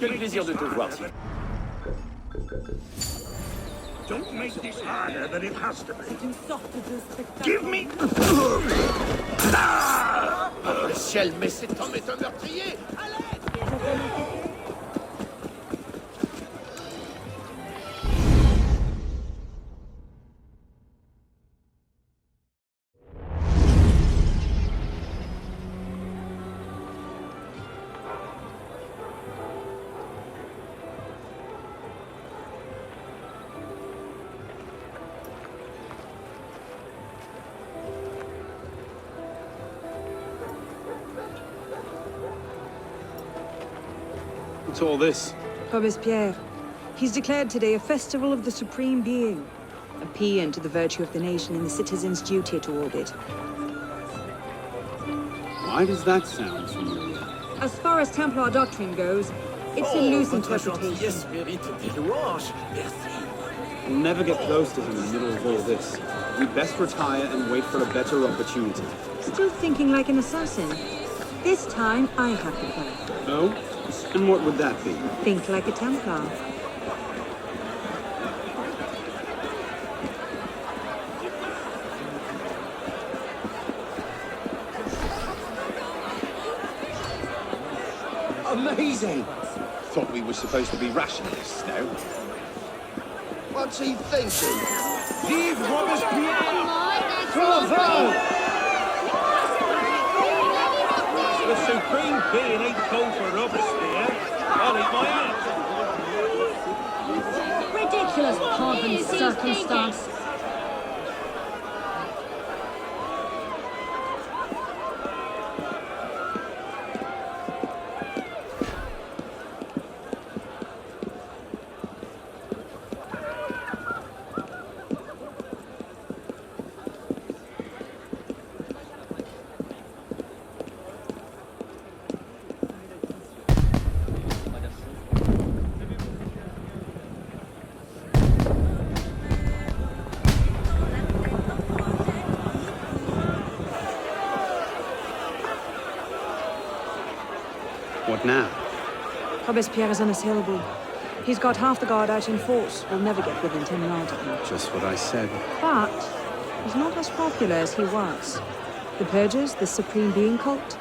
Quel plaisir de te voir, si. Don't make this harder than it has to be. C'est une sorte de spectacle. Give me... Oh, le ciel, mais cet homme est un meurtrier! What's all this? Robespierre. He's declared today a festival of the Supreme Being. A paean to the virtue of the nation and the citizen's duty toward it. Why does that sound familiar? As far as Templar doctrine goes, it's a loose interpretation. Gentillesse mérite des louanges. Merci. We'll never get close to him in the middle of all this. We'd best retire and wait for a better opportunity. Still thinking like an assassin. This time, I have the plan. Oh? And what would that be? Think like a Templar. Amazing! Thought we were supposed to be rationalists now. What's he thinking? Leave Robespierre! Bravo! The Supreme Being ain't called for Robespierre. I'll eat my hat. Ridiculous pomp and circumstance. What now? Robespierre is unassailable. He's got half the guard out in force. We'll never get within 10 yards of him. Just what I said. But he's not as popular as he was. The Purgers, the Supreme Being cult.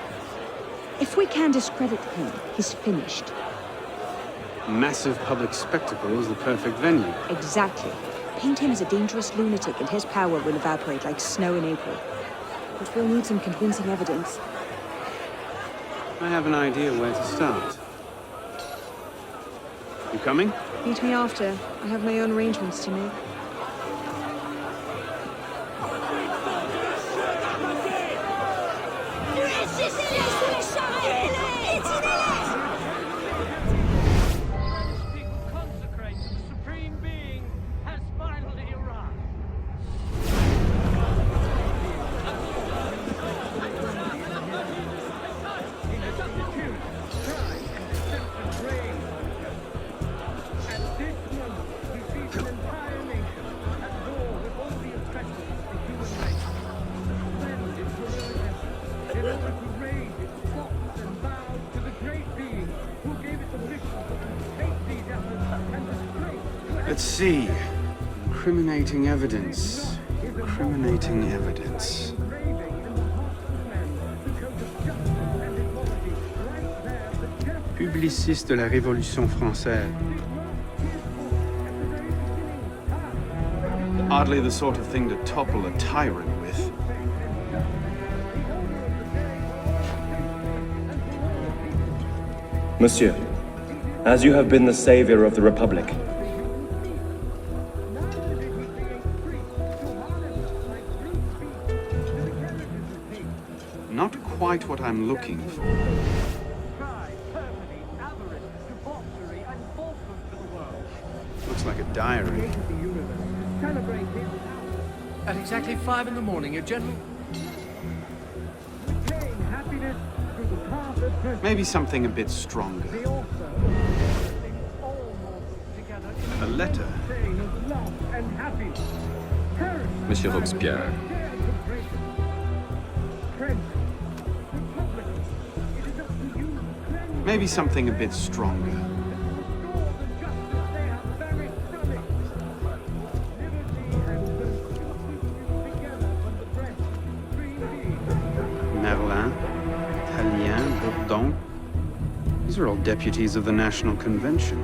If we can discredit him, he's finished. Massive public spectacle is the perfect venue. Exactly. Paint him as a dangerous lunatic and his power will evaporate like snow in April. But we'll need some convincing evidence. I have an idea where to start. You coming? Meet me after. I have my own arrangements to make. Consecrated Supreme Being has finally arrived. Let's see. Incriminating evidence. Incriminating evidence. Publiciste de la Révolution française. Hardly the sort of thing to topple a tyrant with. Monsieur, as you have been the savior of the Republic, Not quite what I'm looking for. Pride, perfidy, avarice, debauchery, and falsehood to the world. Looks like a diary. At exactly 5 in the morning, Your General. Maybe something a bit stronger. A letter. Monsieur Robespierre. Maybe something a bit stronger. Bourdon. These are all deputies of the National Convention.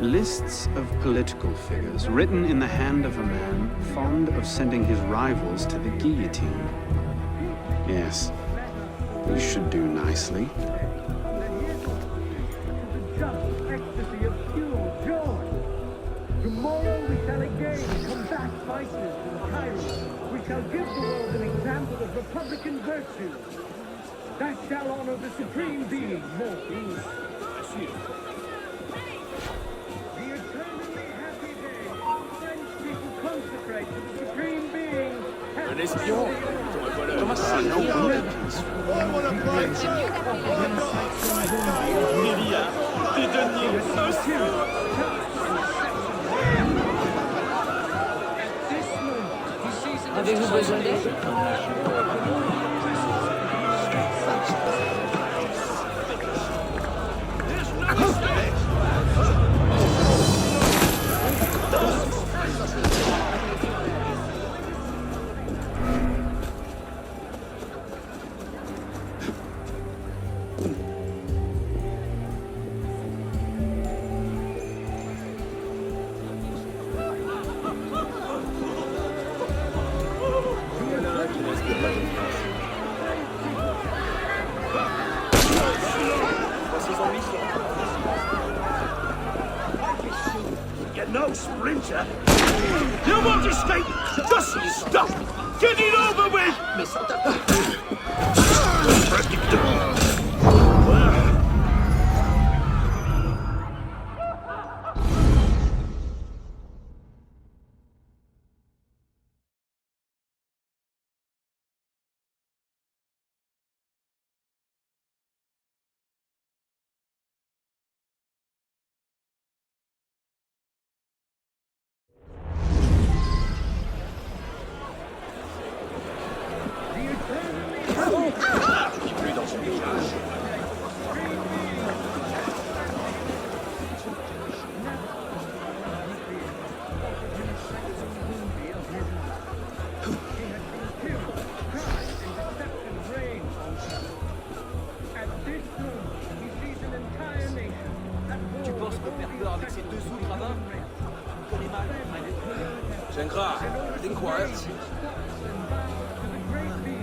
Lists of political figures written in the hand of a man fond of sending his rivals to the guillotine. Yes, you should do nicely. Ecstasy of pure joy. Tomorrow we shall again combat vices and tyrants. We shall give the world an example of republican virtue. That shall honor the supreme being, mortal. The eternally happy day French people consecrate to the supreme being. Un espion? Thomas, c'est No wonder. Milliards, des deniers, monsieur. Avez-vous besoin d'aide? You're no sprinter. You won't escape. Just stop. Get it over with.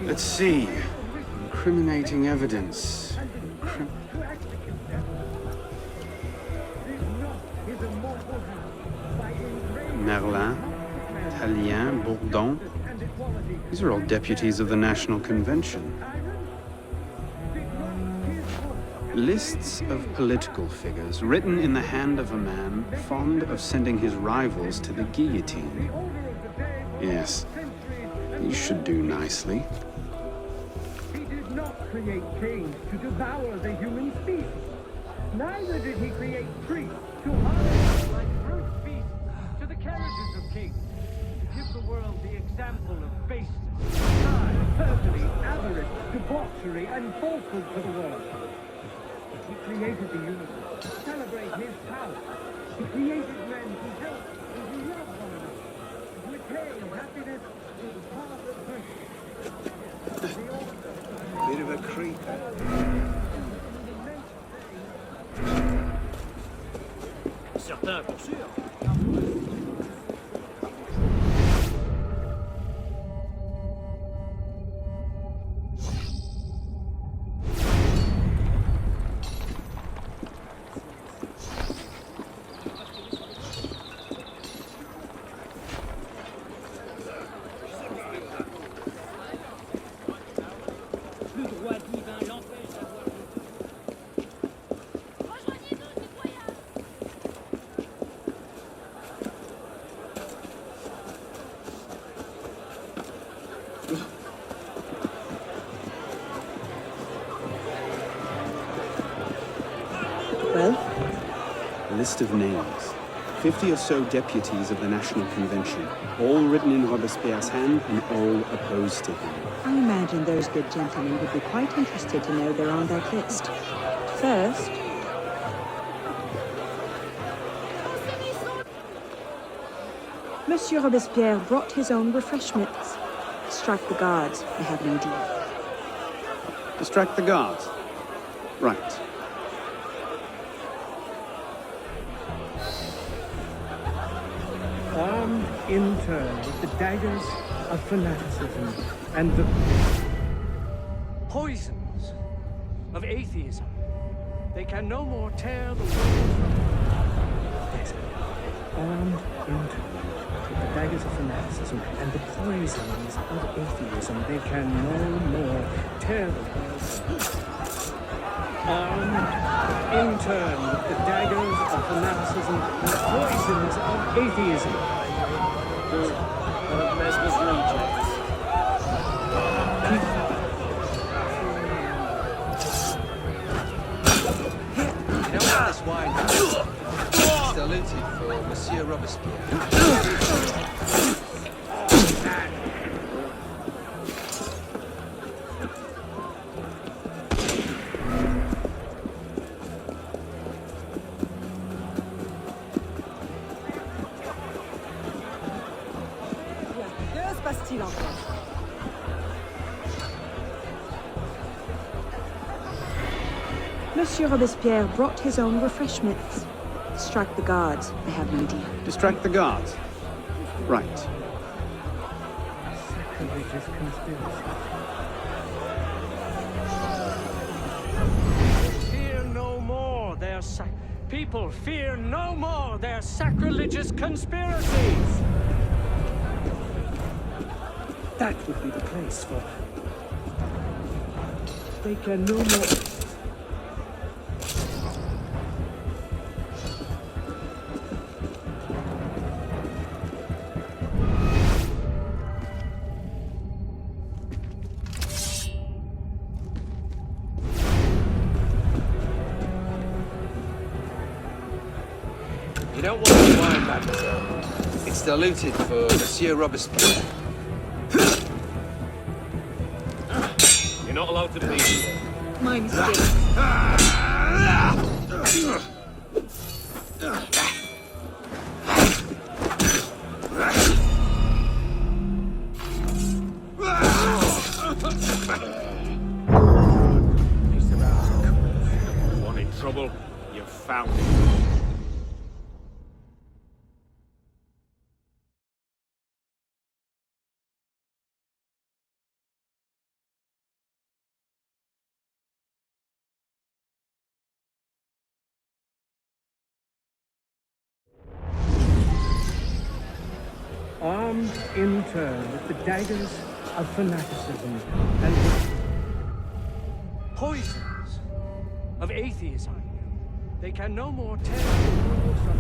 Let's see. Incriminating evidence. Merlin, Tallien, Bourdon. These are all deputies of the National Convention. Lists of political figures written in the hand of a man fond of sending his rivals to the guillotine. Yes, you should do nicely. He did not create kings to devour the human species. Neither did he create priests to honor like brute beasts to the carriages of kings. To give the world the example of baseness, crime, perfidy, avarice, debauchery, and falsehood to the world. He created the universe to celebrate his power. He created men to help and to love one another, to attain happiness through the path of virtue. Bit of a creeper. Certains, pour sûr. Well? A list of names. 50 or so deputies of the National Convention, all written in Robespierre's hand and all opposed to him. I imagine those good gentlemen would be quite interested to know they're on that list. First... Monsieur Robespierre brought his own refreshments. Strike the guards, I have no deal. Distract the guards. Right. Armed in turn with the daggers of fanaticism and the poisons of atheism. They can no more tear the world from... Yes. Armed in turn with the daggers of fanaticism and the poisons of atheism. They can no more tear the world from... Armed in turn with the daggers of fanaticism and the poisons of atheism. One of Mesmer's rejects. You don't want this wine. It's diluted for Monsieur Robespierre. Que se passe-t-il encore? Monsieur Robespierre brought his own refreshments. Strike the guards. They have an idea. Distract the guards. Right. Sacrilegious conspiracy. Fear no more their people fear no more their sacrilegious conspiracies. That would be the place for them. They can no more. You don't want the wine, mademoiselle. It's diluted for Monsieur Robespierre. You're not allowed to leave. My mistake. Wanted trouble? You found it. Armed in turn with the daggers of fanaticism and the poisons of atheism. They can no more tear the world from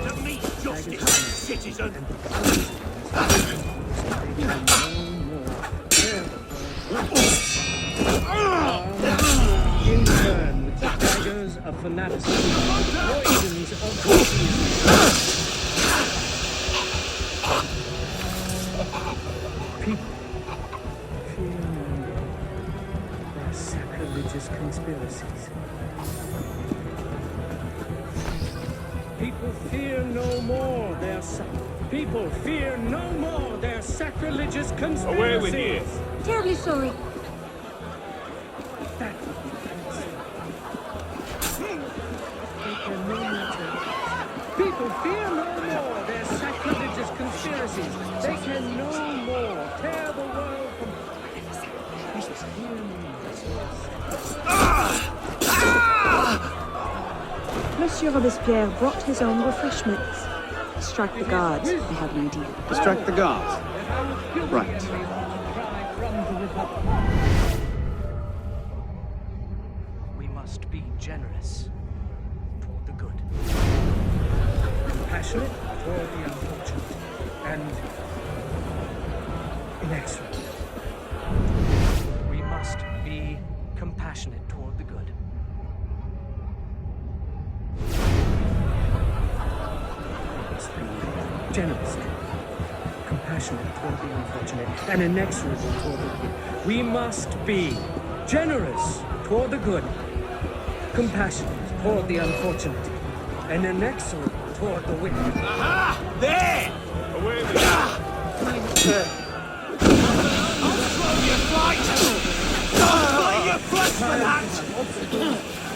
To meet justice, citizen! they can no more tear the world. In turn with the daggers of fanaticism, poisons of atheism. People fear no more their sacrilegious conspiracies. People fear no more their people fear no more their sacrilegious conspiracies. Away with you! Terribly sorry. That would be fancy. They can no more tear. People fear no more their sacrilegious conspiracies. They can no more tear the world from. Monsieur Robespierre brought his own refreshments. Strike the guards. They have an idea. Distract the guards. Right. We must be generous toward the good, compassionate toward the unfortunate, and inexorable. We must be compassionate toward the good. We must be generous, compassionate toward the unfortunate, and inexorable toward the good. We must be generous toward the good, compassionate toward the unfortunate, and inexorable toward the wicked. Aha! There! Away with you! flight! Don't play your flesh for that!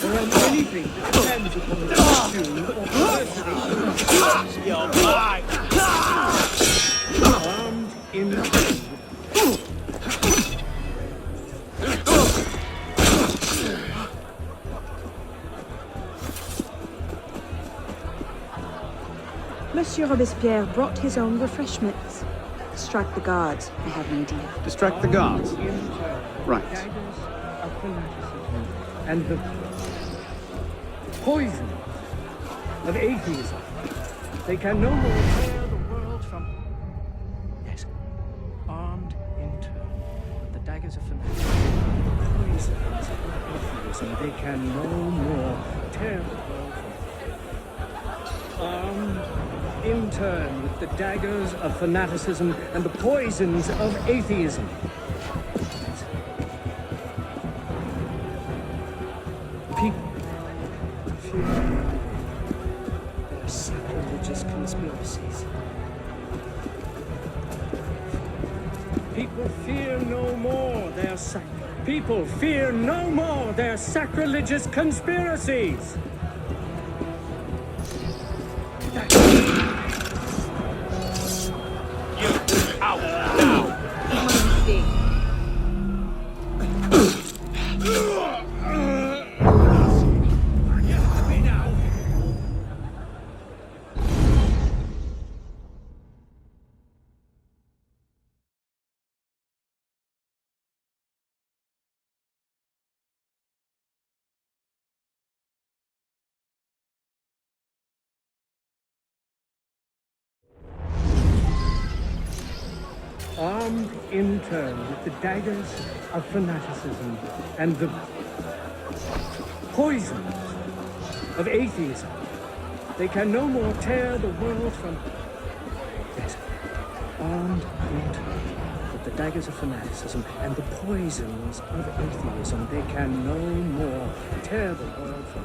Or on anything that depends upon the fortune or perversity. You're mine! Armed in Monsieur Robespierre brought his own refreshments. Strike the guards. I have an idea. Distract the guards. Right. daggers of fanaticism and the poison of atheism. They can no more tear the world from... Yes, armed in turn with the daggers of fanaticism and the poisons of atheism. They can no more tear the world from... Armed in turn with the daggers of fanaticism and the poisons of atheism. People fear their sacrilegious conspiracies. People fear no more their People fear no more their sacrilegious conspiracies. Armed in turn with the daggers of fanaticism and the poisons of atheism, they can no more tear the world from... Yes, armed in turn with the daggers of fanaticism and the poisons of atheism, they can no more tear the world from...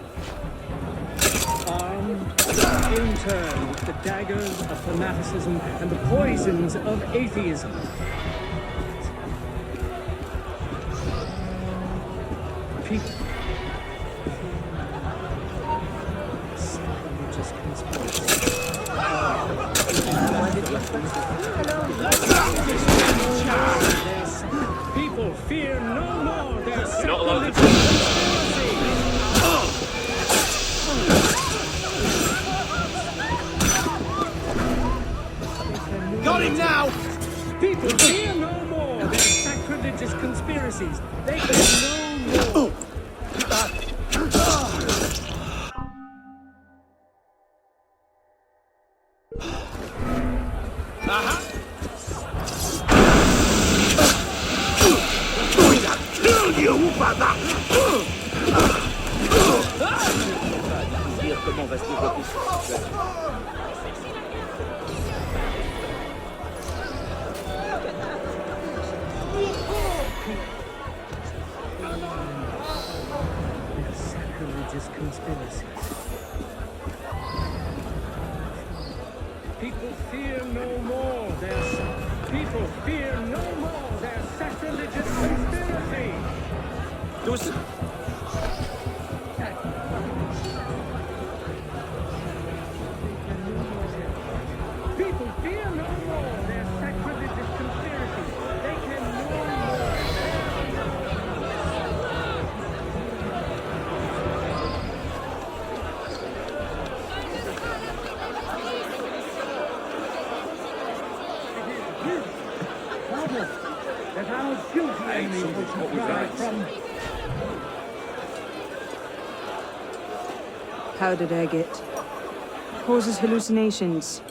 Armed in turn with the daggers of fanaticism and the poisons of atheism. People. Sacrilegious conspiracy. People fear no more their sacrilegious conspiracy. Got him now! People fear no more their sacrilegious conspiracies. They can no more. Kill you for that! Sacrilegious conspiracies. People fear no more their sacrilegious conspiracy. People fear no more their sacrilegious conspiracy. They can no more. That our guilty enemy will cry from... Powdered agate. Causes hallucinations.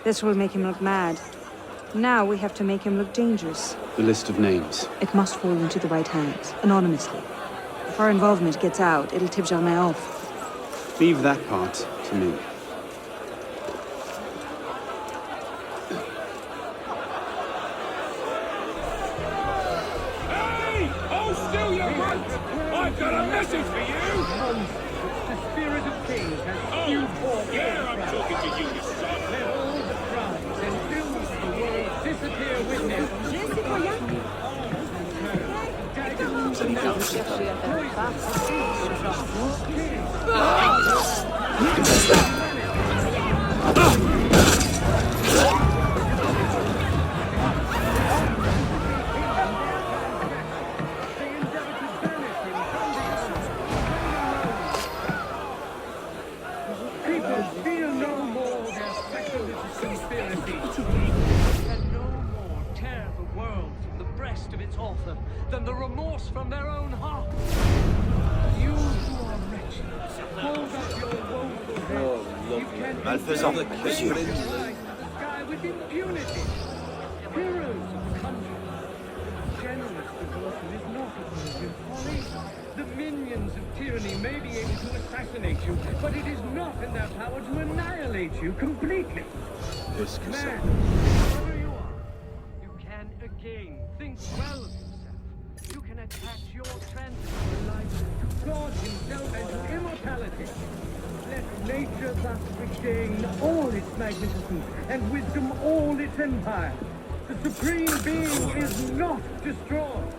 This will make him look mad. Now we have to make him look dangerous. The list of names. It must fall into the right hands, anonymously. If our involvement gets out, it'll tip Germain off. Leave that part to me. Hey! Hold still, you runt! I've got a message for you! The spirit of kings has spewed forth. Yeah, I'm talking to you, you son! Let all the crimes and ills of the world disappear with them. chercher à faire People feel no more their sacrilegious conspiracy. And no more tear the world from the breast of its author than the remorse from their own heart. You who are wretched, hold up your woeful heads. You can Malfaisant, monsieur. the sky with impunity. Heroes of the country. Generous devotion is not a virgin folly. The minions of tyranny may be able to assassinate you, but it is not in their power to annihilate you completely. Man, wherever you are, you can again think well of yourself. You can attach your transitory life to God himself and to immortality. Let nature thus regain all its magnificence and wisdom all its empire. The supreme being is not destroyed.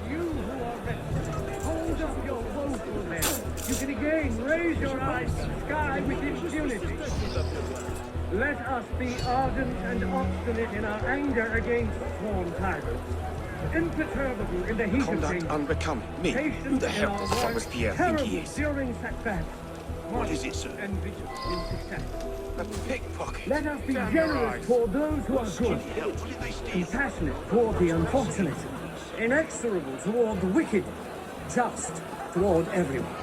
You who are wretched, hold up your woeful head. You can again raise your eyes to the sky with impunity. Let us be ardent and obstinate in our anger against sworn tyrants. Imperturbable in the heat of Conduct danger. unbecoming me. Who Patient the in hell our does work, Robespierre think he terrible is? during setbacks. What is it, sir? And vigilant in success. A pickpocket. Let us be generous toward those who are good, compassionate toward the unfortunate, inexorable toward the wicked, just toward everyone.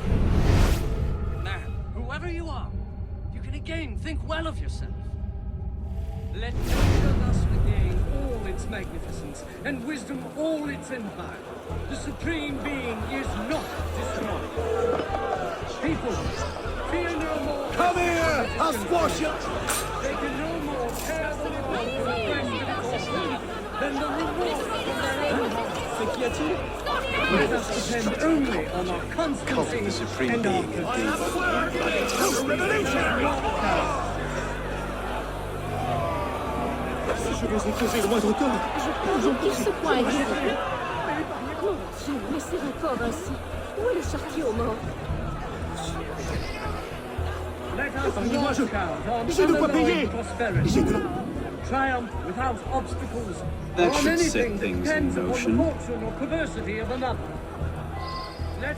Man, whoever you are, you can again think well of yourself. Let nature thus regain all its magnificence and wisdom all its empire. The supreme being is not destroyed. People, fear no more. Come here! I'll squash you! They can no more tear the world from the breast of its author than the remorse from their own hearts. Let us depend only on our constancy Cult of the supreme and our being, indeed. Je vais écraser le moindre tort. J'empire ce point exact. Mon Dieu, mais c'est encore ainsi. Où est le chartier aux morts? Let us march out on J'ai de quoi unalloyed payer. prosperity. J'ai de... Triumph without obstacles. That or on should set anything that things in depends upon the motion. fortune or perversity of another. Let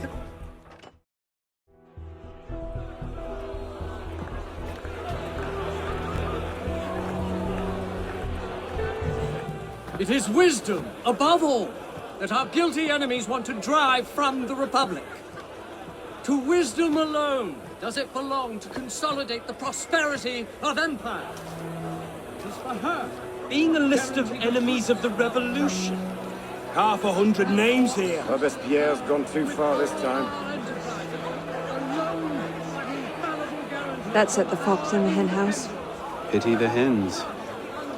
It is wisdom, above all, that our guilty enemies want to drive from the Republic. To wisdom alone does it belong to consolidate the prosperity of empire. It is for her. Being a list of enemies of the revolution. 500 names here. Robespierre's gone too far this time. That's at the Fox in the Hen House. Pity the hens.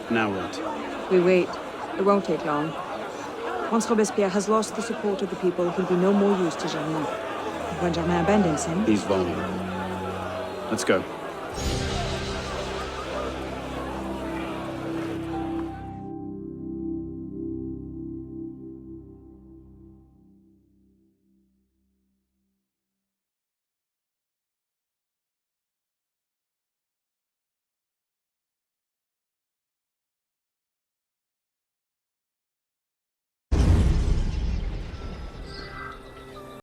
Now what? We wait. It won't take long. Once Robespierre has lost the support of the people, he'll be no more use to Germain. When Germain abandons him... He's vulnerable. Let's go.